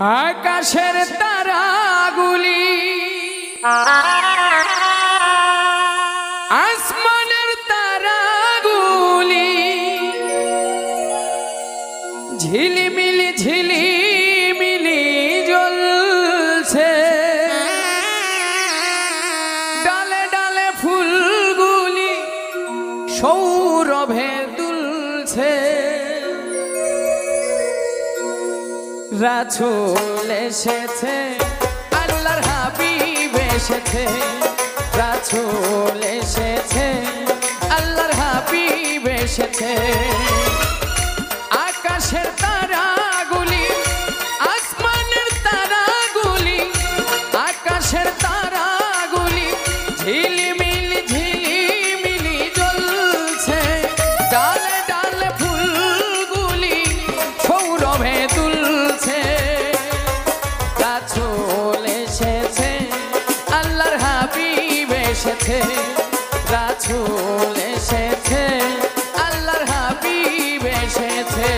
আকাশের তারাগুলি আসমানের তারাগুলি ঝিলিমিলি ঝিলিমিলি জ্বলছে, ডালে ডালে ফুলগুলি সৌরভে দুলছে। রাসূল এসেছে, আল্লাহর হাবিব এসেছে। রাসূল এসেছে, আল্লাহর হাবিব এসেছে। আকাশের তারাগুলি আসমানের তারাগুলি, আকাশের তারাগুলি ঝিলিমিলি ঝিলিমিলি জ্বলছে, ডালে ডালে ফুলগুলি সৌরভে দুলছে। রাসূল এসেছে, আল্লাহর হাবিব এসেছে। রাসূল এসেছে, আল্লাহর হাবিব এসেছে।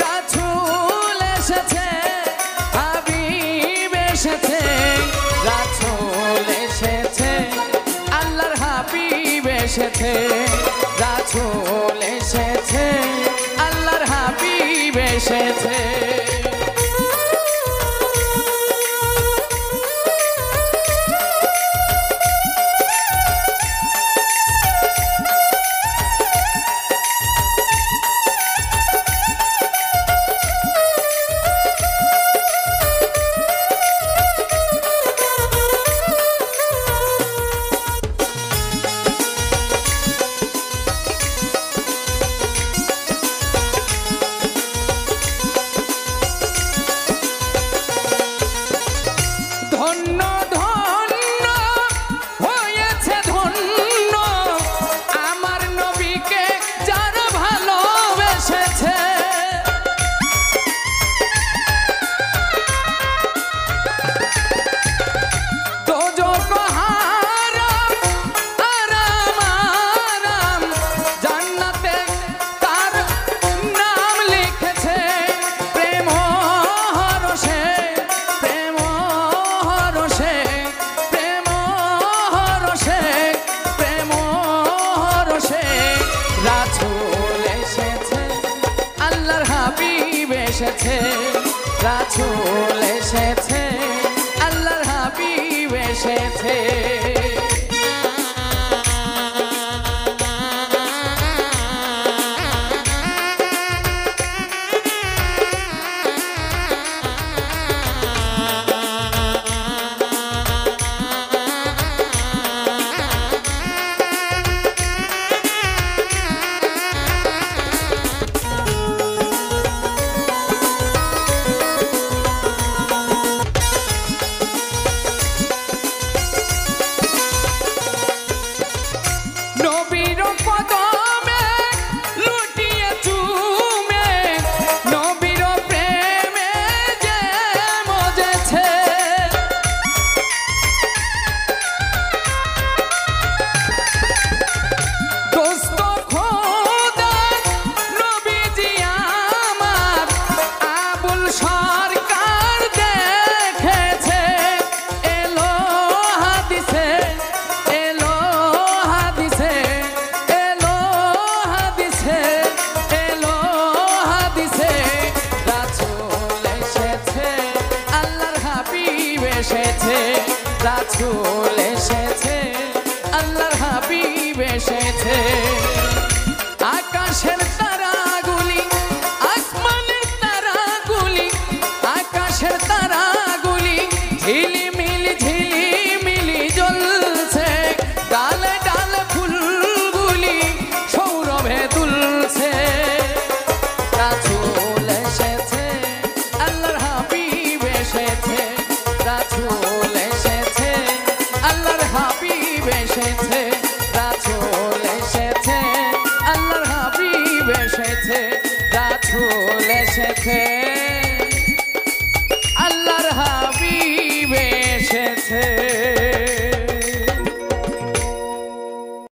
রাসূল এসেছে, হাবিব এসেছে। রাসূল এসেছে, আল্লাহর হাবিব এসেছে। রাসূল এসেছে, আল্লাহর হাবিব এসেছে। ধন্য ধন্য হয়েছে ধন্য আমার নবীকে যারা ভালোবেসেছে। দোজখ হারাম আরাম আরাম, জান্নাতে তার নাম লিখেছে। প্রেম হরষে প্রেম হরষে প্রেম হরষে প্রেম হরষে। রাসূল এসেছে, আল্লাহর হাবিব এসেছে। রাসূল এসেছে, আল্লাহর হাবিব এসেছে। রাসূল এসেছে আল্লাহর হাবিব এসেছে